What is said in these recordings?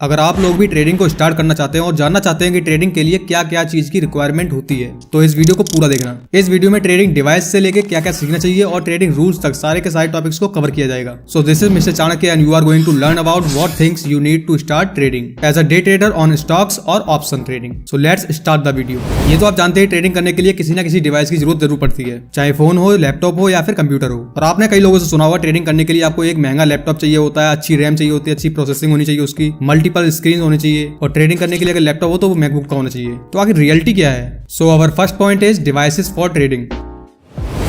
अगर आप लोग भी ट्रेडिंग को स्टार्ट करना चाहते हैं और जानना चाहते हैं कि ट्रेडिंग के लिए क्या क्या चीज की रिक्वायरमेंट होती है तो इस वीडियो को पूरा देखना। इस वीडियो में ट्रेडिंग डिवाइस से लेके क्या क्या सीखना चाहिए और ट्रेडिंग रूल्स तक सारे के सारे टॉपिक्स को कवर किया जाएगा। So this is mister Chanakya and you are going to learn about what things you need to start trading as a day trader on stocks और option trading. So let's start the video. ये तो आप जानते हैं trading करने के लिए किसी ना किसी डिवाइस की जरूरत जरूर पड़ती है, चाहे फोन हो, लैपटॉप हो या फिर कंप्यूटर हो। और आपने कई लोगों से सुना होगा ट्रेडिंग करने के लिए आपको एक महंगा लैपटॉप चाहिए होता है, अच्छी रैम चाहिए होती है, अच्छी प्रोसेसिंग होनी चाहिए, उसकी मल्टीपल स्क्रीन होनी चाहिए और ट्रेडिंग करने के लिए अगर लैपटॉप हो तो वो मैकबुक का होना चाहिए। तो आखिर रियलिटी क्या है? So our first point is devices for trading.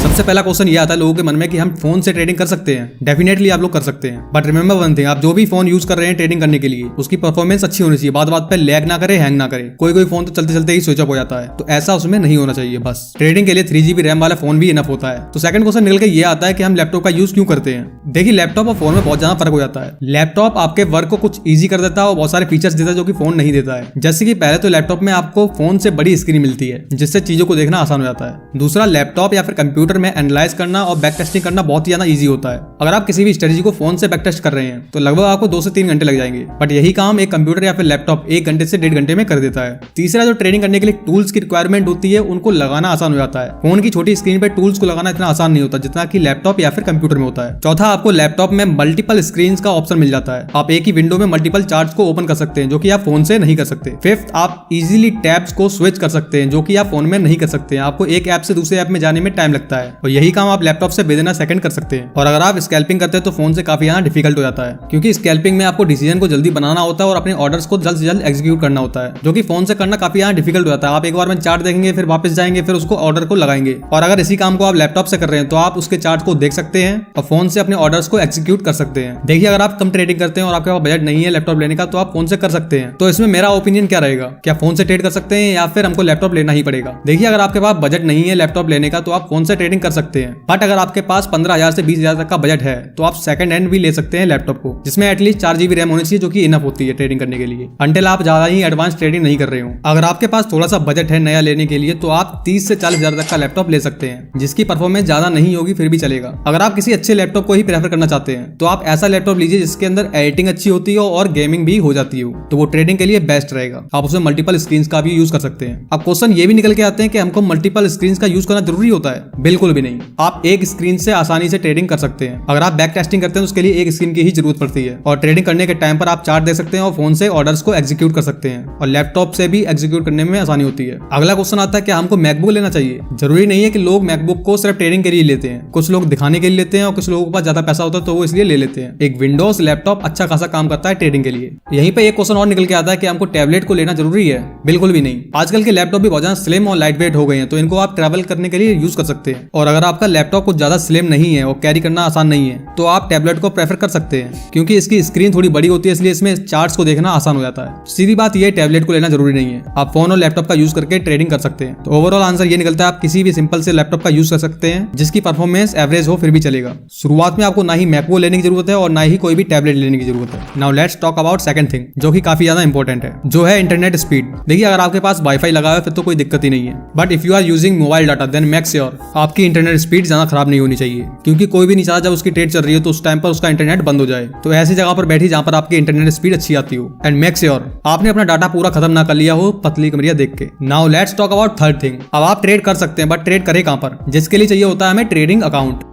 सबसे पहला क्वेश्चन ये आता है लोगों के मन में कि हम फोन से ट्रेडिंग कर सकते हैं। डेफिनेटली आप लोग कर सकते हैं, बट रिमेंबर वन थिंग, आप जो भी फोन यूज कर रहे हैं ट्रेडिंग करने के लिए उसकी परफॉर्मेंस अच्छी होनी चाहिए। बात बात पे लैग ना करे, हैंग ना करे। कोई फोन तो चलते चलते ही स्विच ऑफ हो जाता है, तो ऐसा उसमें नहीं होना चाहिए। बस ट्रेडिंग के लिए 3GB रैम वाला फोन भी इनफ होता है। तो सेकंड क्वेश्चन निकल के ये आता है कि हम लैपटॉप का यूज क्यों करते हैं। देखिए, लैपटॉप और फोन में बहुत ज्यादा फर्क हो जाता है। लैपटॉप आपके वर्क को कुछ ईजी कर देता है और बहुत सारे फीचर्स देता है जो कि फोन नहीं देता है। जैसे कि पहले तो लैपटॉप में आपको फोन से बड़ी स्क्रीन मिलती है जिससे चीजों को देखना आसान हो जाता है। दूसरा, लैपटॉप या फिर कंप्यूटर में एनालाइज करना और बैक टेस्टिंग करना बहुत ही ज्यादा इजी होता है। अगर आप किसी भी स्ट्रेटजी को फोन से बैक टेस्ट कर रहे हैं तो लगभग आपको 2 से 3 घंटे लग जाएंगे, बट यही काम एक कंप्यूटर या फिर लैपटॉप 1 घंटे से 1.5 घंटे में कर देता है। तीसरा, जो ट्रेडिंग करने के लिए टूल्स की रिक्वायरमेंट होती है उनको लगाना आसान हो जाता है। फोन की छोटी स्क्रीन पर टूल्स को लगाना इतना आसान नहीं होता जितना कि लैपटॉप या फिर कंप्यूटर में होता है। चौथा, आपको लैपटॉप में मल्टीपल स्क्रीन का ऑप्शन मिल जाता है। आप एक ही विंडो में मल्टीपल चार्ट्स को ओपन कर सकते हैं जो कि आप फोन से नहीं कर सकते। फिफ्थ, आप इजीली टैब्स को स्विच कर सकते हैं जो कि आप फोन में नहीं कर सकते। आपको एक ऐप से दूसरे ऐप में जाने में टाइम लगता है और यही काम आप लैपटॉप से विदिन अ सेकंड कर सकते हैं। और अगर आप स्कैल्पिंग करते हैं तो फोन से काफी ज्यादा डिफिकल्ट हो जाता है, क्योंकि स्कैल्पिंग में आपको डिसीजन को जल्दी बनाना होता है और अपने ऑर्डर्स को जल्द से जल्द एग्जीक्यूट करना होता है, जो कि फोन से करना काफी ज्यादा डिफिकल्ट हो जाता है। आप एक बार में चार्ट देखेंगे, फिर वापस जाएंगे, फिर उसको ऑर्डर को लगाएंगे। और अगर इसी काम को आप लैपटॉप से कर रहे हैं तो आप उसके चार्ट को देख सकते हैं और फोन से अपने ऑर्डर्स को एग्जीक्यूट कर सकते हैं। देखिए, अगर आप कम ट्रेडिंग करते हैं और आपके पास बजट नहीं है लैपटॉप लेने का तो आप फोन से कर सकते हैं। तो इसमें मेरा ओपिनियन क्या रहेगा, क्या फोन से ट्रेड कर सकते हैं या फिर हमको लैपटॉप लेना ही पड़ेगा? देखिए, अगर आपके पास बजट नहीं है लैपटॉप लेने का तो आप फोन से ट्रेडिंग कर सकते हैं, बट अगर आपके पास 15,000 से 20,000 तक का बजट है तो आप सेकंड हैंड भी ले सकते हैं लैपटॉप को, जिसमें एटलीस्ट 4GB रैम होनी चाहिए जो कि इनफ होती है ट्रेडिंग करने के लिए, अंटिल आप ज्यादा ही एडवांस ट्रेडिंग नहीं कर रहे हो। अगर आपके पास थोड़ा सा बजट है नया लेने के लिए तो आप 30 से 40,000 तक का लैपटॉप ले सकते हैं, जिसकी परफॉर्मेंस ज्यादा नहीं होगी फिर भी चलेगा। अगर आप किसी अच्छे लैपटॉप को ही प्रेफर करना चाहते हैं तो आप ऐसा लैपटॉप लीजिए जिसके अंदर एडिटिंग अच्छी होती हो और गेमिंग भी हो जाती हो, तो वो ट्रेडिंग के लिए बेस्ट रहेगा। आप उसमें मल्टीपल स्क्रीन का भी यूज कर सकते हैं। अब क्वेश्चन ये भी निकल के आते हैं कि हमको मल्टीपल स्क्रीन का यूज करना जरूरी होता है? बिल्कुल भी नहीं। आप एक स्क्रीन से आसानी से ट्रेडिंग कर सकते हैं। अगर आप बैक टेस्टिंग करते हैं तो उसके लिए एक स्क्रीन की ही जरूरत पड़ती है और ट्रेडिंग करने के टाइम पर आप चार्ट देख सकते हैं और फोन से ऑर्डर्स को एग्जीक्यूट कर सकते हैं और लैपटॉप से भी एग्जीक्यूट करने में आसानी होती है। अगला क्वेश्चन आता है कि हमको मैकबुक लेना चाहिए? जरूरी नहीं है कि लोग मैकबुक को सिर्फ ट्रेडिंग के लिए लेते हैं। कुछ लोग दिखाने के लिए लेते हैं और कुछ लोगों के पास ज्यादा पैसा होता है तो वो इसलिए ले लेते हैं। एक विंडोज लैपटॉप अच्छा खासा काम करता है ट्रेडिंग के लिए। यहीं पे एक क्वेश्चन और निकल के आता है कि हमको टैबलेट को लेना जरूरी है? बिल्कुल भी नहीं। आजकल के लैपटॉप भी बहुत ज्यादा स्लिम और लाइट वेट हो गए हैं, तो इनको आप ट्रैवल करने के लिए यूज कर सकते हैं। और अगर आपका लैपटॉप कुछ ज्यादा स्लिम नहीं है और कैरी करना आसान नहीं है तो आप टैबलेट को प्रेफर कर सकते हैं, क्योंकि इसकी स्क्रीन थोड़ी बड़ी होती है इसलिए इसमें चार्ट्स को देखना आसान हो जाता है। सीधी बात यह, टैबलेट को लेना जरूरी नहीं है। आप फोन और लैपटॉप का यूज करके ट्रेडिंग कर सकते हैं। तो ओवरऑल आंसर ये निकलता है आप किसी भी सिंपल से लैपटॉप का यूज कर सकते हैं जिसकी परफॉर्मेंस एवरेज हो फिर भी चलेगा। शुरुआत में आपको ना ही मैकबुक लेने की जरूरत है और ना ही कोई भी टैबलेट लेने की जरूरत है। Now let's talk about second thing, जो कि काफी ज्यादा इंपॉर्टेंट है, जो है इंटरनेट स्पीड। देखिए, अगर आपके पास वाईफाई लगा है फिर तो कोई दिक्कत ही नहीं है, but if you are using mobile data then make sure आपकी इंटरनेट स्पीड ज्यादा खराब नहीं होनी चाहिए, क्योंकि कोई भी नहीं चाहता जब उसकी ट्रेड चल रही है तो उस टाइम पर उसका इंटरनेट बंद हो जाए। तो ऐसी जगह पर बैठी जहां पर आपकी इंटरनेट स्पीड अच्छी आती हो एंड मेक श्योर आपने अपना डाटा पूरा खत्म ना कर लिया हो पतली कमरिया देख के। Now let's talk about third thing. अब आप ट्रेड कर सकते हैं, बट ट्रेड करें कहां पर? जिसके लिए चाहिए होता है हमें ट्रेडिंग अकाउंट।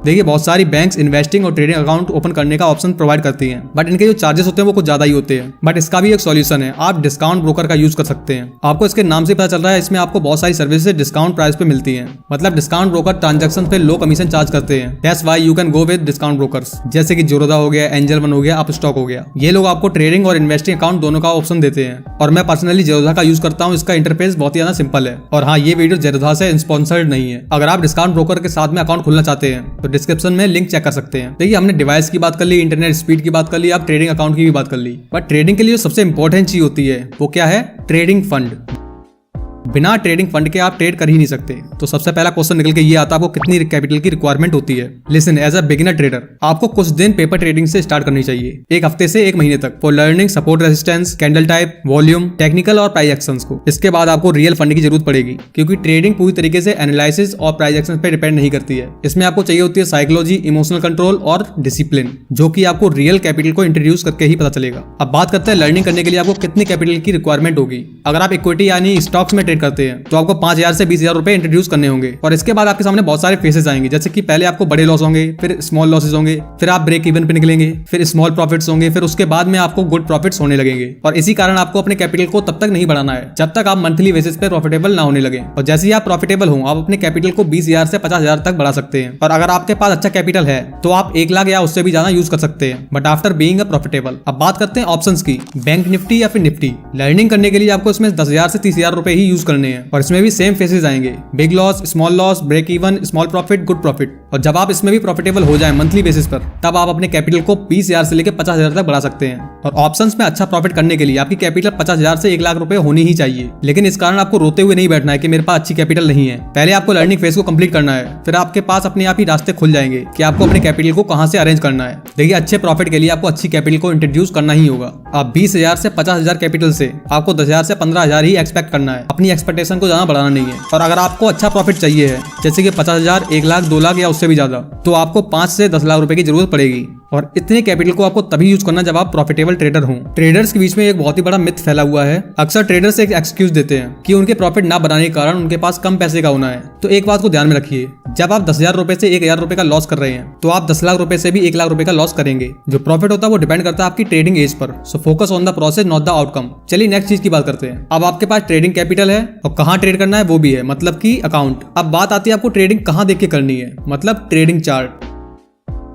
देखिए, बहुत सारी बैंक्स इन्वेस्टिंग और ट्रेडिंग अकाउंट ओपन करने का ऑप्शन प्रोवाइड करती हैं, बट इनके जो चार्जेस होते हैं वो कुछ ज्यादा ही होते हैं। बट इसका भी एक सॉल्यूशन है, आप डिस्काउंट ब्रोकर का यूज कर सकते हैं। आपको इसके नाम से पता चल रहा है इसमें आपको बहुत सारी सर्विसेज डिस्काउंट प्राइस पे मिलती हैं। मतलब डिस्काउंट ब्रोकर ट्रांजैक्शन पे लो कमीशन चार्ज करते हैं। That's why you can go with discount brokers, जैसे कि जोरोदा हो गया, एंजल वन हो गया, अपस्टॉक हो गया। ये लोग आपको ट्रेडिंग और इन्वेस्टिंग अकाउंट दोनों का ऑप्शन देते हैं और मैं पर्सनली जोरोदा का यूज करता हूँ। इसका इंटरफेस बहुत ही ज्यादा सिंपल है। और हाँ, ये वीडियो जोरोदा से स्पॉन्सर्ड नहीं है। अगर आप डिस्काउंट ब्रोकर के साथ में अकाउंट खोलना चाहते हैं तो डिस्क्रिप्शन में लिंक चेक कर सकते हैं। देखिए, हमने डिवाइस की बात कर ली, इंटरनेट स्पीड की बात कर ली, आप ट्रेडिंग अकाउंट की भी बात कर ली, बट ट्रेडिंग के लिए सबसे इंपॉर्टेंट चीज होती है वो क्या है? Trading fund. बिना ट्रेडिंग फंड के आप ट्रेड कर ही नहीं सकते। तो सबसे पहला क्वेश्चन निकल के ये आता है आपको कितनी कैपिटल की रिक्वायरमेंट होती है। Listen, as a beginner trader आपको कुछ दिन पेपर ट्रेडिंग से स्टार्ट करनी चाहिए, 1 हफ्ते से 1 महीने तक, for learning support resistance, candle type, volume, technical और प्राइस एक्शंस को। इसके बाद आपको रियल फंड की जरूरत पड़ेगी, क्योंकि ट्रेडिंग पूरी तरीके से एनालिसिस और प्राइस एक्शन पे डिपेंड नहीं करती है। इसमें आपको चाहिए होती है साइकोलॉजी, इमोशनल कंट्रोल और डिसिप्लिन, जो कि आपको रियल कैपिटल को इंट्रोड्यूस करके ही पता चलेगा। अब बात करते हैं लर्निंग करने के लिए आपको कितनी कैपिटल की रिक्वायरमेंट होगी। अगर आप इक्विटी यानी स्टॉक्स में ट्रेड करते हैं तो आपको 5,000 से 20,000 रुपए इंट्रोड्यूस करने होंगे, और इसके बाद आपके सामने बहुत सारे फेसेस आएंगे, जैसे कि पहले आपको बड़े लॉस होंगे, फिर स्मॉल लॉसेस होंगे, फिर आप ब्रेक इवन पे निकलेंगे, फिर स्मॉल प्रॉफिट्स होंगे, फिर उसके बाद में आपको गुड प्रॉफिट्स होने लगेंगे। और इसी कारण आपको अपने कैपिटल को तब तक नहीं बढ़ाना है जब तक आप मंथली बेसिस पे प्रॉफिटेबल ना होने लगे। और जैसे ही आप प्रॉफिटेबल हो आप अपने कैपिटल को 20,000 से 50,000 तक बढ़ा सकते हैं। और अगर आपके पास अच्छा कैपिटल है तो आप 1 लाख या उससे भी ज्यादा यूज कर सकते हैं, but after being a profitable. अब बात करते हैं ऑप्शंस की, बैंक निफ्टी या फिर निफ्टी। लर्निंग करने के लिए आपको इसमें 10,000 से 30,000 रुपए ही यूज करने हैं, और इसमें भी सेम फेसेस आएंगे, big loss, small loss, break even, small profit, good profit. और जब आप इसमें भी प्रॉफिटेबल हो जाए मंथली बेसिस पर, तब आप अपने कैपिटल को 20,000 से लेकर 50,000 तक बढ़ा सकते हैं। और ऑप्शंस में अच्छा प्रॉफिट करने के लिए आपकी कैपिटल 50,000 से 1 लाख रुपए होनी ही चाहिए। लेकिन इस कारण आपको रोते हुए नहीं बैठना है कि मेरे पास अच्छी कैपिटल नहीं है। पहले आपको लर्निंग फेज को कंप्लीट करना है, फिर आपके पास अपने आप ही रास्ते खुल जाएंगे कि आपको अपने कैपिटल को कहां से अरेंज करना है। देखिए, अच्छे प्रॉफिट के लिए आपको अच्छी कैपिटल को इंट्रोड्यूस करना ही होगा। आप 20,000 से 50,000 कैपिटल से आपको 10,000 से 15,000 ही एक्सपेक्ट करना है, अपनी एक्सपेक्टेशन को ज्यादा बढ़ाना नहीं है। और अगर आपको अच्छा प्रॉफिट चाहिए है, जैसे कि 50,000, 1 लाख, 2 लाख या उससे भी ज्यादा, तो आपको 5 से 10 लाख रुपए की जरूरत पड़ेगी। और इतने कैपिटल को आपको तभी यूज करना जब आप प्रॉफिटेबल ट्रेडर हों। ट्रेडर्स के बीच में एक बहुत ही बड़ा मिथ फैला हुआ है। अक्सर ट्रेडर्स एक एक्सक्यूज देते हैं कि उनके प्रॉफिट ना बनाने के कारण उनके पास कम पैसे का होना है। तो एक बात को ध्यान में रखिए, जब आप 10,000 रुपए से 1,000 रुपए का लॉस कर रहे हैं तो आप 10 लाख रुपए से भी 1 लाख रुपए का लॉस करेंगे। जो प्रॉफिट होता है वो डिपेंड करता है आपकी ट्रेडिंग एज पर। So focus on the process, not the outcome. चलिए नेक्स्ट चीज की बात करते हैं। अब आपके पास ट्रेडिंग कैपिटल है और कहाँ ट्रेड करना है वो भी है, मतलब की अकाउंट। अब बात आती है आपको ट्रेडिंग कहाँ देख के करनी है, मतलब ट्रेडिंग चार्ट।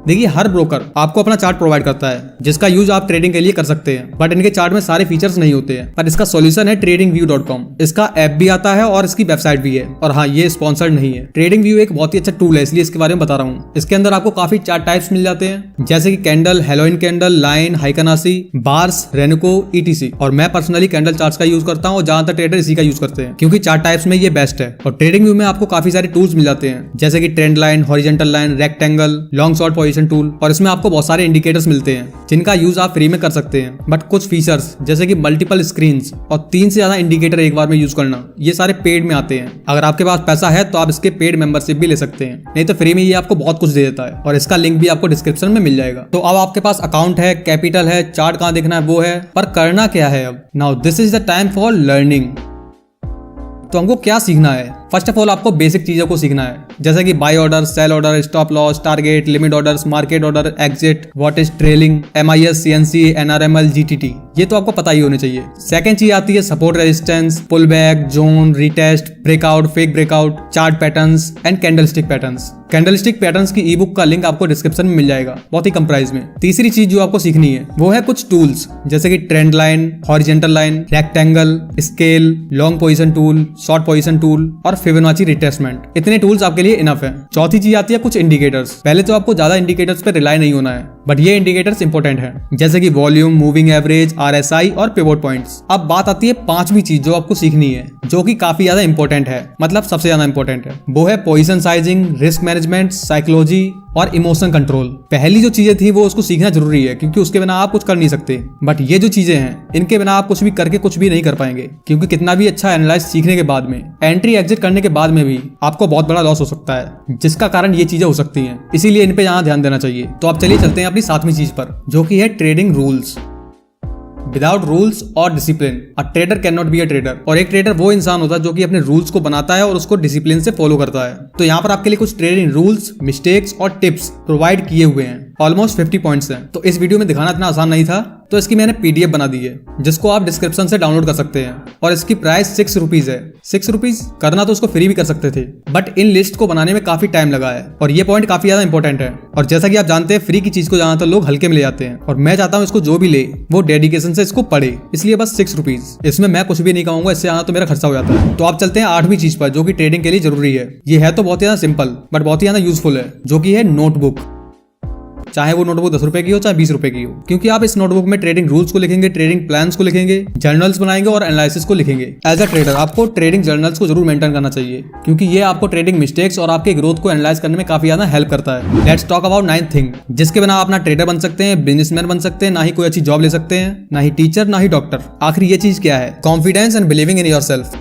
देखिए, हर ब्रोकर आपको अपना चार्ट प्रोवाइड करता है जिसका यूज आप ट्रेडिंग के लिए कर सकते हैं, बट इनके चार्ट में सारे फीचर्स नहीं होते हैं। पर इसका सॉल्यूशन है tradingview.com। इसका ऐप भी आता है और इसकी वेबसाइट भी है। और हाँ, ये स्पॉन्सर्ड नहीं है। ट्रेडिंग व्यू एक बहुत ही अच्छा टूल है, इसलिए इसके बारे में बता रहा हूँ। इसके अंदर आपको काफी चार्ट टाइप्स मिल जाते हैं, जैसे कि कैंडल, हेलोइन candle, line, Heikin Ashi, bars, Renko, ETC। और मैं पर्सनली कैंडल चार्ट्स का यूज करता हूँ और ज्यादातर ट्रेडर इसी का यूज करते हैं, क्योंकि चार्ट टाइप्स में ये बेस्ट है। और ट्रेडिंग व्यू में आपको काफी सारे टूल्स मिल जाते हैं, जैसे कि trend line, horizontal line, rectangle, long short position tool. और इसमें आपको बहुत सारे इंडिकेटर्स मिलते हैं जिनका यूज आप फ्री में कर सकते हैं। बट कुछ फीचर्स जैसे कि मल्टीपल स्क्रीन्स और 3 से ज्यादा इंडिकेटर एक बार में यूज करना, ये सारे पेड में आते हैं। अगर आपके पास पैसा है तो आप इसके पेड मेंबरशिप भी ले सकते हैं, नहीं तो फ्री में ये आपको बहुत कुछ दे देता है। और इसका लिंक भी आपको डिस्क्रिप्शन में मिल जाएगा। तो अब आपके पास अकाउंट है, कैपिटल है, चार्ट कहाँ देखना है वो है, पर करना क्या है अब। Now this is the time for learning. तो हमको क्या सीखना है? फर्स्ट ऑफ ऑल आपको बेसिक चीजों को सीखना है, जैसे कि buy order, sell order, stop loss, target, limit orders, market order, exit, what is trailing, MIS, CNC, NRML, GTT, ये तो आपको पता ही होने चाहिए। सेकंड चीज आती है support, resistance, pull back, zone, retest, breakout, fake breakout, chart patterns and candlestick patterns. Candlestick patterns की ई-बुक का लिंक आपको डिस्क्रिप्शन में मिल जाएगा, बहुत ही कम प्राइस में। तीसरी चीज जो आपको सीखनी है वो है कुछ टूल्स, जैसे कि trend line, horizontal line, rectangle, scale, long position tool, short position tool और फिबोनाची रिट्रेसमेंट। इतने टूल्स आपके लिए इनफ है। चौथी चीज आती है कुछ इंडिकेटर्स। पहले तो आपको ज्यादा इंडिकेटर्स पे रिलाई नहीं होना है, बट ये इंडिकेटर्स इंपॉर्टेंट है, जैसे कि वॉल्यूम, मूविंग एवरेज, RSI और पिवोट पॉइंट्स। अब बात आती है पांचवी चीज जो आपको सीखनी है, जो कि काफी ज्यादा इंपॉर्टेंट है, मतलब सबसे ज्यादा इंपॉर्टेंट है, वो है position sizing, risk management, psychology और इमोशन कंट्रोल। पहली जो चीजें थी वो उसको सीखना जरूरी है, क्योंकि उसके बिना आप कुछ कर नहीं सकते। बट ये जो चीजें हैं इनके बिना आप कुछ भी करके कुछ भी नहीं कर पाएंगे, क्योंकि कितना भी अच्छा एनालाइज सीखने के बाद में, एंट्री एग्जिट करने के बाद में भी आपको बहुत बड़ा लॉस हो सकता है, जिसका कारण ये चीजें हो सकती हैं। इसीलिए इन पे यहाँ ध्यान देना चाहिए। तो आप चलिए चलते हैं अपनी सातवीं चीज पर, जो कि है ट्रेडिंग रूल्स। विदाउट रूल्स और discipline a trader can not be a trader. और एक ट्रेडर वो इंसान होता है जो कि अपने रूल्स को बनाता है और उसको डिसिप्लिन से फॉलो करता है। तो यहाँ पर आपके लिए कुछ ट्रेडिंग रूल्स, मिस्टेक्स और टिप्स प्रोवाइड किए हुए हैं। ऑलमोस्ट 50 पॉइंट्स हैं। तो इस वीडियो में दिखाना इतना आसान नहीं था, तो इसकी मैंने PDF बना दी है, जिसको आप डिस्क्रिप्शन से डाउनलोड कर सकते हैं। और इसकी प्राइस 6 रुपीज है। 6 रुपीज करना तो उसको फ्री भी कर सकते थे, बट इन लिस्ट को बनाने में काफी टाइम लगा है और ये पॉइंट काफी ज्यादा इंपॉर्टेंट है। और जैसा कि आप जानते हैं, फ्री की चीज को ज्यादातर लोग हल्के में ले जाते हैं, और मैं चाहता हूँ इसको जो भी ले वो डेडिकेशन से इसको पढ़े, इसलिए बस 6 रुपीज। इसमें मैं कुछ भी नहीं कहूंगा, इससे ज्यादा तो मेरा खर्चा हो जाता है। तो आप चलते हैं 8वीं चीज पर, जो कि ट्रेडिंग के लिए जरूरी है। ये है तो बहुत ही ज्यादा सिंपल, बट बहुत ही ज्यादा यूजफुल है, जो कि है नोटबुक। चाहे वो नोटबुक 10 रुपए की हो चाहे 20 रुपए की हो, क्योंकि आप इस नोटबुक में ट्रेडिंग रूल्स को लिखेंगे, ट्रेडिंग प्लान्स को लिखेंगे, जर्नल्स बनाएंगे और एनालिसिस को लिखेंगे। एज अ ट्रेडर आपको ट्रेडिंग जर्नल्स को जरूर मेंटेन करना चाहिए, क्योंकि ये आपको ट्रेडिंग मिस्टेक्स और आपके ग्रोथ को एनालाइज करने में काफी ज्यादा हेल्प करता है। Let's talk about 9th thing जिसके बिना आप ना ट्रेडर बन सकते हैं, बिजनेसमैन बन सकते हैं, ना ही कोई अच्छी जॉब ले सकते हैं, ना ही टीचर, ना ही डॉक्टर। आखिर ये चीज क्या है? Confidence and believing in yourself.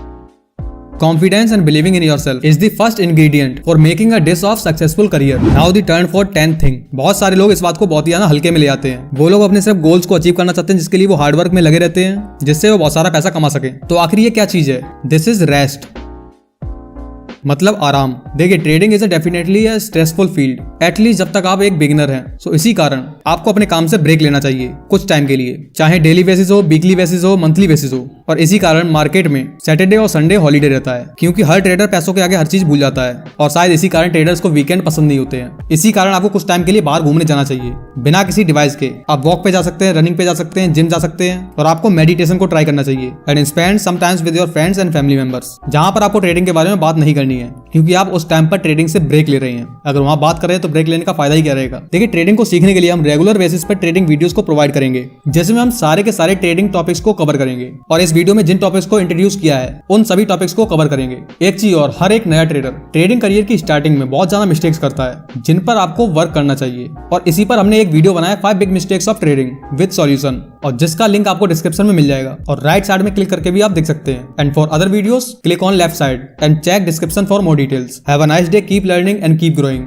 Confidence and believing in yourself is the first ingredient for making a dish of successful career. Now the turn for 10th thing. बहुत सारे लोग इस बात को बहुत ही ज्यादा हल्के में ले आते हैं। वो लोग अपने सिर्फ गोल्स को अचीव करना चाहते हैं, जिसके लिए वो हार्ड वर्क में लगे रहते हैं, जिससे वो बहुत सारा पैसा कमा सके। तो आखिर ये क्या चीज है? दिस इज रेस्ट, मतलब आराम। देखिए, trading is definitely a stressful field, at least जब तक आप एक बिगिनर हैं। सो इसी कारण आपको अपने काम से ब्रेक लेना चाहिए कुछ टाइम के लिए, चाहे डेली बेसिस हो, वीकली बेसिस हो, मंथली बेसिस हो। और इसी कारण मार्केट में सैटरडे और संडे हॉलीडे रहता है, क्योंकि हर ट्रेडर पैसों के आगे हर चीज भूल जाता है। और शायद इसी कारण ट्रेडर्स को वीकेंड पसंद नहीं होते हैं। इसी कारण आपको कुछ टाइम के लिए बाहर घूमने जाना चाहिए, बिना किसी डिवाइस के। आप वॉक पे जा सकते हैं, रनिंग पे जा सकते हैं, जिम जा सकते हैं, और आपको मेडिटेशन को ट्राई करना चाहिए। And spend some times with your friends and family members, जहां पर आपको ट्रेडिंग के बारे में बात नहीं करनी है, क्योंकि आप उस टाइम पर ट्रेडिंग से ब्रेक ले रहे हैं। अगर वहां बात कर रहे हैं तो ब्रेक लेने का फायदा ही क्या रहेगा? देखिए, ट्रेडिंग को सीखने के लिए हम रेगुलर बेसिस पर ट्रेडिंग वीडियोस को प्रोवाइड करेंगे, जिसमें हम सारे के सारे ट्रेडिंग टॉपिक्स को कवर करेंगे। और इस वीडियो में जिन टॉपिक्स को इंट्रोड्यूस किया है उन सभी टॉपिक्स को कवर करेंगे। एक चीज और, हर एक नया ट्रेडर ट्रेडिंग करियर की स्टार्टिंग में बहुत ज्यादा मिस्टेक्स करता है, जिन पर आपको वर्क करना चाहिए। और इसी पर हमने एक वीडियो बनाया 5 big mistakes of trading with solution, और जिसका लिंक आपको डिस्क्रिप्शन में मिल जाएगा, और राइट साइड में क्लिक करके भी आप देख सकते हैं। And for other videos click on left side and check description for more details. Have a nice day, keep learning and keep growing.